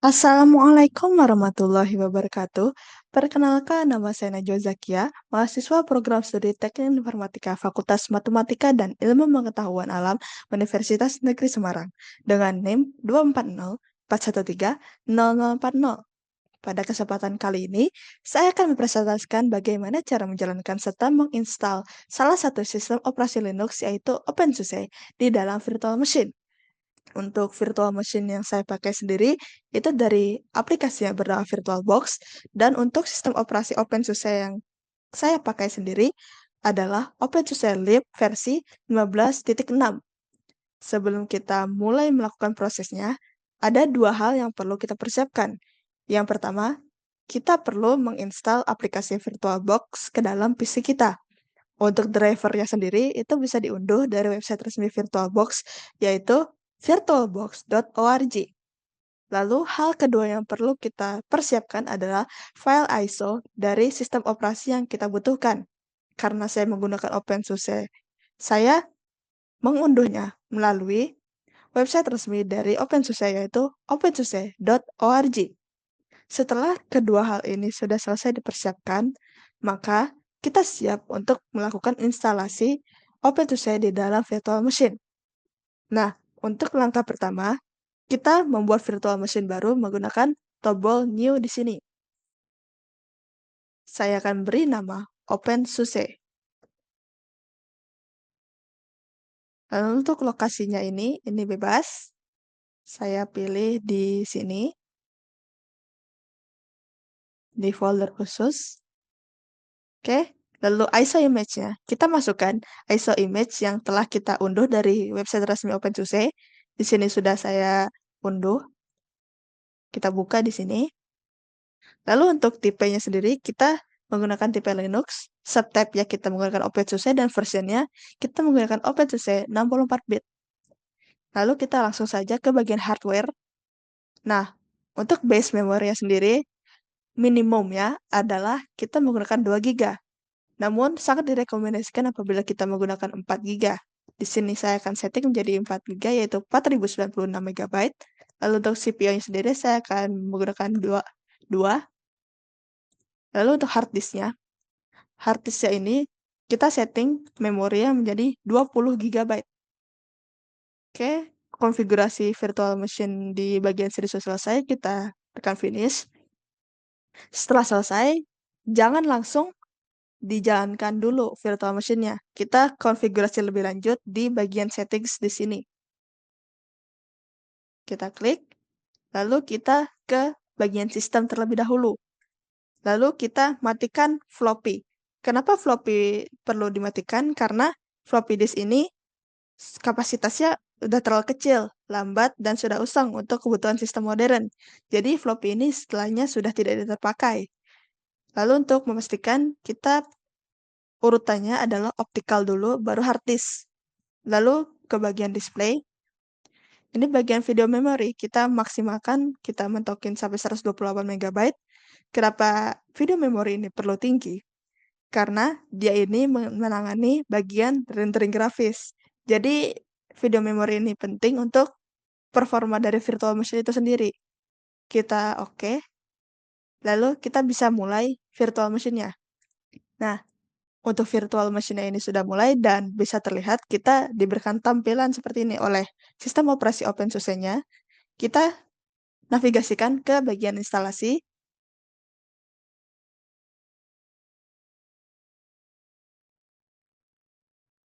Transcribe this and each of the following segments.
Assalamualaikum warahmatullahi wabarakatuh. Perkenalkan, nama saya Najwa Zakia, mahasiswa program studi Teknik Informatika Fakultas Matematika dan Ilmu Pengetahuan Alam Universitas Negeri Semarang dengan NIM 24041300040. Pada kesempatan kali ini, saya akan mempresentasikan bagaimana cara menjalankan serta menginstal salah satu sistem operasi Linux yaitu OpenSUSE di dalam virtual machine. Untuk virtual machine yang saya pakai sendiri, itu dari aplikasi yang bernama VirtualBox, dan untuk sistem operasi OpenSUSE yang saya pakai sendiri adalah OpenSUSE Lib versi 15.6. Sebelum kita mulai melakukan prosesnya, ada dua hal yang perlu kita persiapkan. Yang pertama, kita perlu menginstal aplikasi VirtualBox ke dalam PC kita. Untuk drivernya sendiri, itu bisa diunduh dari website resmi VirtualBox, yaitu virtualbox.org. Lalu, hal kedua yang perlu kita persiapkan adalah file ISO dari sistem operasi yang kita butuhkan. Karena saya menggunakan OpenSUSE, saya mengunduhnya melalui website resmi dari OpenSUSE, yaitu opensuse.org. Setelah kedua hal ini sudah selesai dipersiapkan, maka kita siap untuk melakukan instalasi OpenSUSE di dalam virtual machine. Nah, untuk langkah pertama, kita membuat virtual machine baru menggunakan tombol New di sini. Saya akan beri nama OpenSUSE. Lalu untuk lokasinya ini bebas. Saya pilih di sini, di folder khusus. Oke, lalu ISO image-nya. Kita masukkan ISO image yang telah kita unduh dari website resmi OpenSUSE. Di sini sudah saya unduh. Kita buka di sini. Lalu untuk tipenya sendiri, kita menggunakan tipe Linux. Subtype ya kita menggunakan OpenSUSE dan versionnya kita menggunakan OpenSUSE 64-bit. Lalu kita langsung saja ke bagian hardware. Nah, untuk base memorinya sendiri, minimumnya adalah kita menggunakan 2 GB. Namun, sangat direkomendasikan apabila kita menggunakan 4 GB. Di sini saya akan setting menjadi 4 GB, yaitu 4096 MB. Lalu untuk CPU-nya sendiri, saya akan menggunakan 2. Lalu untuk hard disknya ini, kita setting memorinya menjadi 20 GB. Oke, konfigurasi virtual machine di bagian sini sudah selesai, kita tekan finish. Setelah selesai, jangan langsung dijalankan dulu virtual machine-nya. Kita konfigurasi lebih lanjut di bagian settings di sini. Kita klik, lalu kita ke bagian sistem terlebih dahulu. Lalu kita matikan floppy. Kenapa floppy perlu dimatikan? Karena floppy disk ini kapasitasnya udah terlalu kecil, lambat, dan sudah usang untuk kebutuhan sistem modern. Jadi floppy ini setelahnya sudah tidak terpakai. Lalu untuk memastikan kita urutannya adalah optical dulu, baru hard disk. Lalu ke bagian display. Ini bagian video memory. Kita maksimalkan, kita mentokin sampai 128 MB. Kenapa video memory ini perlu tinggi? Karena dia ini menangani bagian rendering grafis. Jadi video memory ini penting untuk performa dari virtual machine itu sendiri. Kita oke. Lalu kita bisa mulai virtual machine-nya. Nah, untuk virtual machine ini sudah mulai dan bisa terlihat kita diberikan tampilan seperti ini oleh sistem operasi OpenSUSE-nya. Kita navigasikan ke bagian instalasi.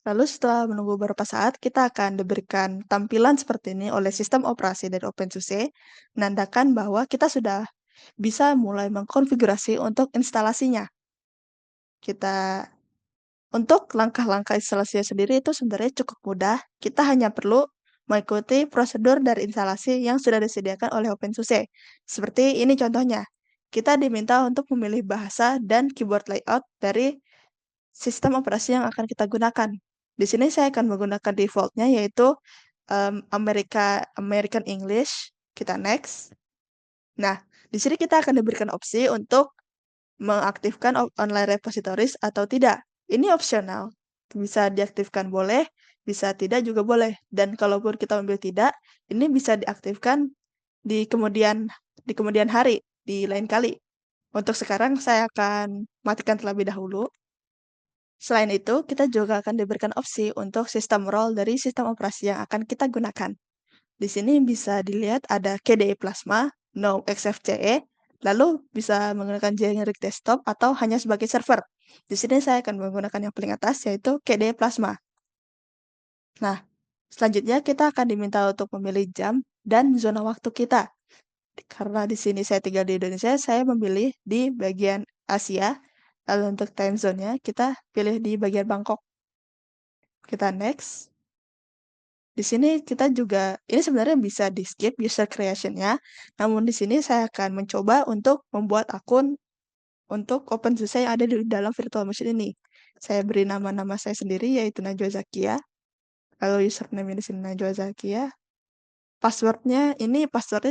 Lalu setelah menunggu beberapa saat, kita akan diberikan tampilan seperti ini oleh sistem operasi dari OpenSUSE, menandakan bahwa kita sudah bisa mulai mengkonfigurasi untuk instalasinya. Untuk langkah-langkah instalasinya sendiri itu sebenarnya cukup mudah. Kita hanya perlu mengikuti prosedur dari instalasi yang sudah disediakan oleh OpenSUSE. Seperti ini contohnya. Kita diminta untuk memilih bahasa dan keyboard layout dari sistem operasi yang akan kita gunakan. Di sini saya akan menggunakan default-nya yaitu American English. Kita next. Nah, di sini kita akan diberikan opsi untuk mengaktifkan online repositories atau tidak. Ini opsional. Bisa diaktifkan boleh, bisa tidak juga boleh. Dan kalaupun kita memilih tidak, ini bisa diaktifkan di di kemudian hari, di lain kali. Untuk sekarang saya akan matikan terlebih dahulu. Selain itu, kita juga akan diberikan opsi untuk sistem role dari sistem operasi yang akan kita gunakan. Di sini bisa dilihat ada KDE Plasma, No XFCE, lalu bisa menggunakan generic desktop atau hanya sebagai server. Di sini saya akan menggunakan yang paling atas yaitu KDE Plasma. Nah, selanjutnya kita akan diminta untuk memilih jam dan zona waktu kita. Karena di sini saya tinggal di Indonesia, saya memilih di bagian Asia. Lalu untuk time zone-nya kita pilih di bagian Bangkok. Kita next. Di sini kita juga ini sebenarnya bisa di-skip user creation-nya, namun di sini saya akan mencoba untuk membuat akun untuk OpenSUSE yang ada di dalam virtual machine ini. Saya beri nama-nama saya sendiri yaitu Najwa Zakia, lalu username di sini Najwa Zakia. Password-nya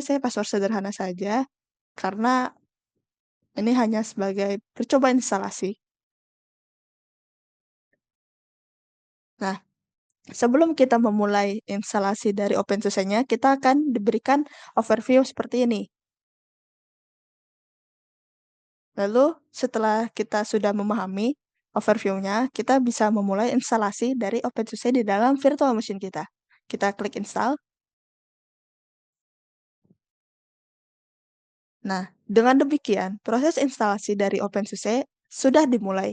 saya password sederhana saja, karena ini hanya sebagai percobaan instalasi. Nah, sebelum kita memulai instalasi dari OpenSUSE-nya, kita akan diberikan overview seperti ini. Lalu setelah kita sudah memahami overview-nya, kita bisa memulai instalasi dari OpenSUSE di dalam virtual machine kita. Kita klik install. Nah, dengan demikian, proses instalasi dari OpenSUSE sudah dimulai.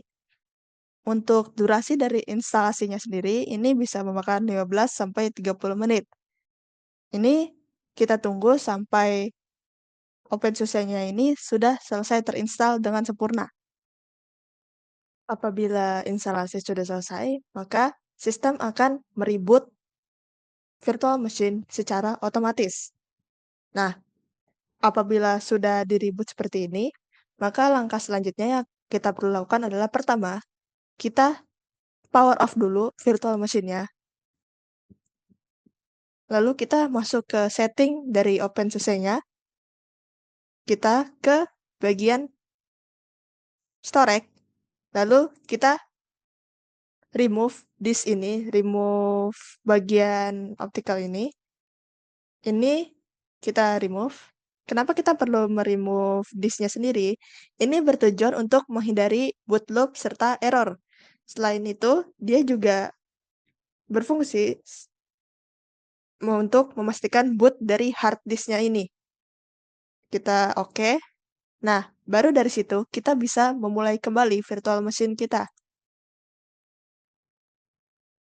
Untuk durasi dari instalasinya sendiri, ini bisa memakan 15 sampai 30 menit. Ini kita tunggu sampai OpenSUSE-nya ini sudah selesai terinstal dengan sempurna. Apabila instalasi sudah selesai, maka sistem akan mereboot virtual machine secara otomatis. Nah, apabila sudah di-reboot seperti ini, maka langkah selanjutnya yang kita perlu lakukan adalah pertama, kita power off dulu virtual machine-nya. Lalu kita masuk ke setting dari OpenSUSE-nya. Kita ke bagian storage. Lalu kita remove bagian optical ini. Ini kita remove. Kenapa kita perlu me-remove disknya sendiri? Ini bertujuan untuk menghindari boot loop serta error. Selain itu, dia juga berfungsi untuk memastikan boot dari hard disknya ini. Kita oke. Nah, baru dari situ kita bisa memulai kembali virtual machine kita.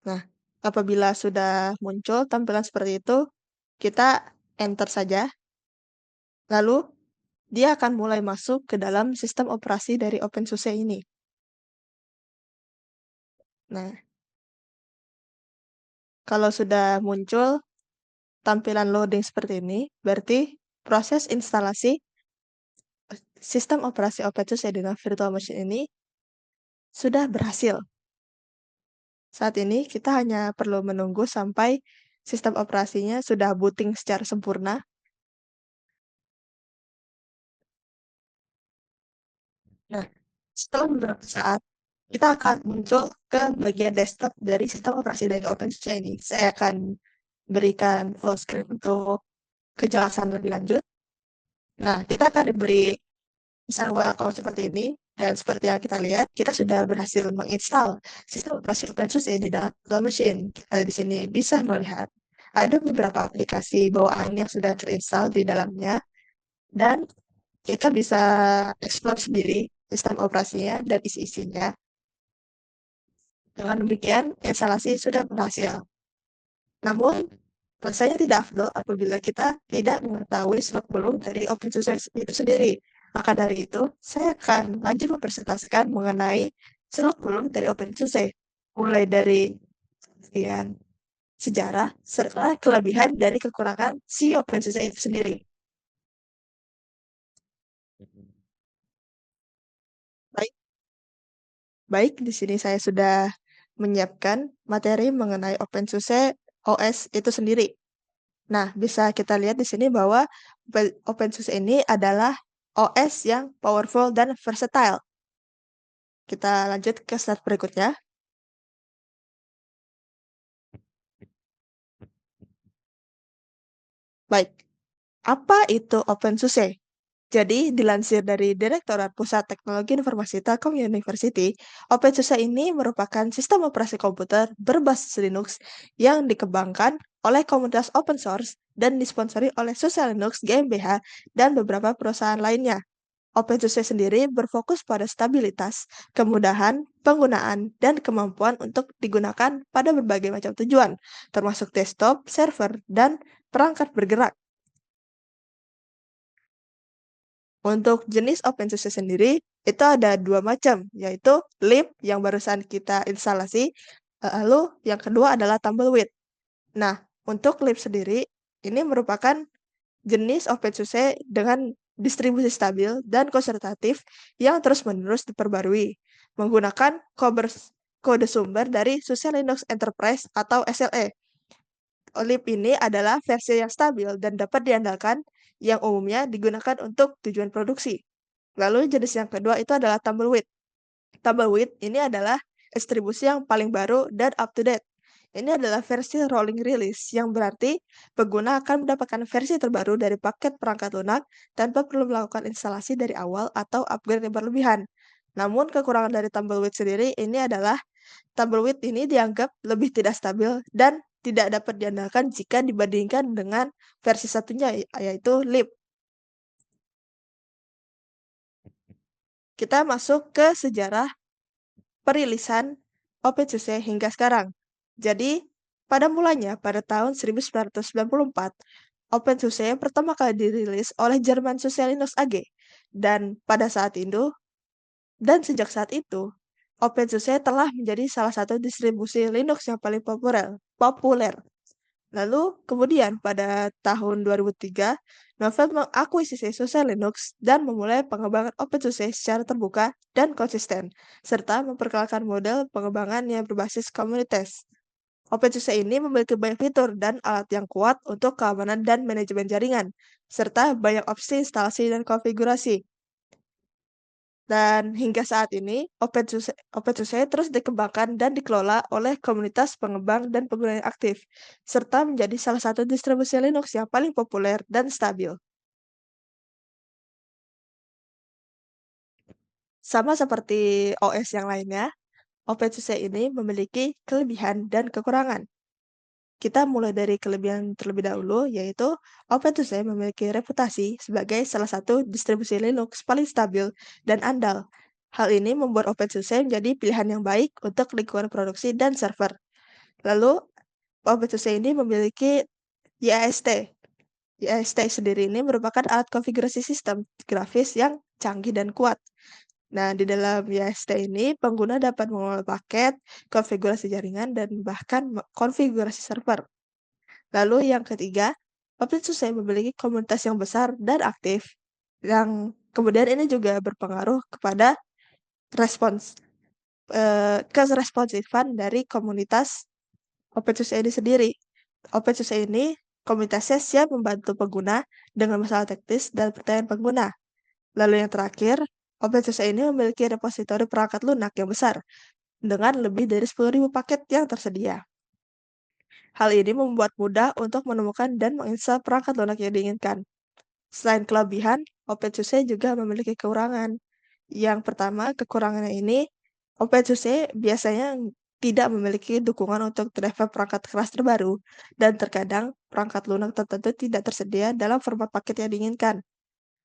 Nah, apabila sudah muncul tampilan seperti itu, kita enter saja. Lalu, dia akan mulai masuk ke dalam sistem operasi dari OpenSUSE ini. Nah, kalau sudah muncul tampilan loading seperti ini, berarti proses instalasi sistem operasi OpenSUSE dengan virtual machine ini sudah berhasil. Saat ini kita hanya perlu menunggu sampai sistem operasinya sudah booting secara sempurna. Nah, setelah beberapa saat, kita akan muncul ke bagian desktop dari sistem operasi dari OpenSUSE ini. Saya akan berikan full screen untuk kejelasan lebih lanjut. Nah, kita akan diberi misal welcome seperti ini, dan seperti yang kita lihat, kita sudah berhasil menginstal sistem operasi OpenSUSE di dalam virtual machine. Kita di sini bisa melihat ada beberapa aplikasi bawaan yang sudah terinstall di dalamnya, dan kita bisa explore sendiri sistem operasinya dan isi-isinya. Dengan demikian, instalasi sudah berhasil. Namun, rasanya tidak afdol apabila kita tidak mengetahui seluk-beluk dari OpenSUSE itu sendiri. Maka dari itu, saya akan lanjut mempresentasikan mengenai seluk-beluk dari OpenSUSE, mulai dari bagian sejarah serta kelebihan dari kekurangan si OpenSUSE itu sendiri. Baik, baik, di sini saya sudah menyiapkan materi mengenai OpenSUSE OS itu sendiri. Nah, bisa kita lihat di sini bahwa OpenSUSE ini adalah OS yang powerful dan versatile. Kita lanjut ke slide berikutnya. Baik, apa itu OpenSUSE? Jadi, dilansir dari Direktorat Pusat Teknologi Informasi Telkom University, OpenSUSE ini merupakan sistem operasi komputer berbasis Linux yang dikembangkan oleh komunitas open source dan disponsori oleh SUSE Linux GmbH dan beberapa perusahaan lainnya. OpenSUSE sendiri berfokus pada stabilitas, kemudahan penggunaan, dan kemampuan untuk digunakan pada berbagai macam tujuan, termasuk desktop, server, dan perangkat bergerak. Untuk jenis OpenSUSE sendiri, itu ada dua macam, yaitu lib yang barusan kita instalasi, lalu yang kedua adalah Tumbleweed. Nah, untuk lib sendiri, ini merupakan jenis OpenSUSE dengan distribusi stabil dan konservatif yang terus-menerus diperbarui, menggunakan kode sumber dari SUSE Linux Enterprise atau SLE. Olip ini adalah versi yang stabil dan dapat diandalkan yang umumnya digunakan untuk tujuan produksi. Lalu jenis yang kedua itu adalah Tumbleweed. Tumbleweed ini adalah distribusi yang paling baru dan up to date. Ini adalah versi rolling release yang berarti pengguna akan mendapatkan versi terbaru dari paket perangkat lunak tanpa perlu melakukan instalasi dari awal atau upgrade yang berlebihan. Namun kekurangan dari Tumbleweed sendiri ini adalah Tumbleweed ini dianggap lebih tidak stabil dan tidak dapat diandalkan jika dibandingkan dengan versi satunya, yaitu lib. Kita masuk ke sejarah perilisan OpenSUSE hingga sekarang. Jadi, pada mulanya pada tahun 1994, OpenSUSE pertama kali dirilis oleh Jerman SUSE Linux AG. Dan pada saat itu, sejak saat itu, OpenSUSE telah menjadi salah satu distribusi Linux yang paling populer. Lalu kemudian pada tahun 2003, Novell mengakuisisi SUSE Linux dan memulai pengembangan OpenSUSE secara terbuka dan konsisten, serta memperkenalkan model pengembangan yang berbasis komunitas. OpenSUSE ini memiliki banyak fitur dan alat yang kuat untuk keamanan dan manajemen jaringan, serta banyak opsi instalasi dan konfigurasi. Dan hingga saat ini, OpenSUSE terus dikembangkan dan dikelola oleh komunitas pengembang dan pengguna yang aktif, serta menjadi salah satu distribusi Linux yang paling populer dan stabil. Sama seperti OS yang lainnya, OpenSUSE ini memiliki kelebihan dan kekurangan. Kita mulai dari kelebihan terlebih dahulu, yaitu OpenSUSE memiliki reputasi sebagai salah satu distribusi Linux paling stabil dan andal. Hal ini membuat OpenSUSE menjadi pilihan yang baik untuk lingkungan produksi dan server. Lalu, OpenSUSE ini memiliki YAST. YAST sendiri ini merupakan alat konfigurasi sistem grafis yang canggih dan kuat. Nah, di dalam YAST ini, pengguna dapat mengelola paket, konfigurasi jaringan, dan bahkan konfigurasi server. Lalu yang ketiga, OpenSUSE memiliki komunitas yang besar dan aktif, yang kemudian ini juga berpengaruh kepada respons keresponsifan dari komunitas OpenSUSE ini sendiri. OpenSUSE ini komunitasnya siap membantu pengguna dengan masalah teknis dan pertanyaan pengguna. Lalu yang terakhir, OpenSUSE ini memiliki repositori perangkat lunak yang besar dengan lebih dari 10.000 paket yang tersedia. Hal ini membuat mudah untuk menemukan dan menginstal perangkat lunak yang diinginkan. Selain kelebihan, OpenSUSE juga memiliki kekurangan. Yang pertama, kekurangannya ini, OpenSUSE biasanya tidak memiliki dukungan untuk driver perangkat keras terbaru, dan terkadang perangkat lunak tertentu tidak tersedia dalam format paket yang diinginkan.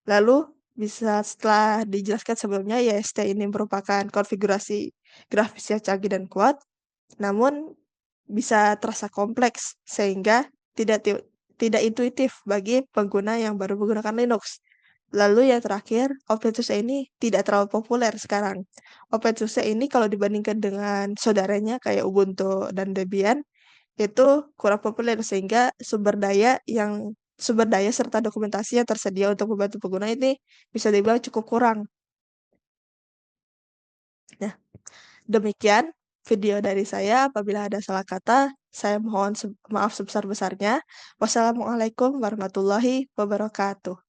Lalu, setelah dijelaskan sebelumnya, YST ini merupakan konfigurasi grafis yang canggih dan kuat, namun bisa terasa kompleks sehingga tidak intuitif bagi pengguna yang baru menggunakan Linux. Lalu yang terakhir, OpenSUSE ini tidak terlalu populer sekarang. OpenSUSE ini kalau dibandingkan dengan saudaranya kayak Ubuntu dan Debian, itu kurang populer sehingga sumber daya serta dokumentasi yang tersedia untuk membantu pengguna ini bisa dibilang cukup kurang. Nah, demikian video dari saya. Apabila ada salah kata, saya mohon maaf sebesar-besarnya. Wassalamualaikum warahmatullahi wabarakatuh.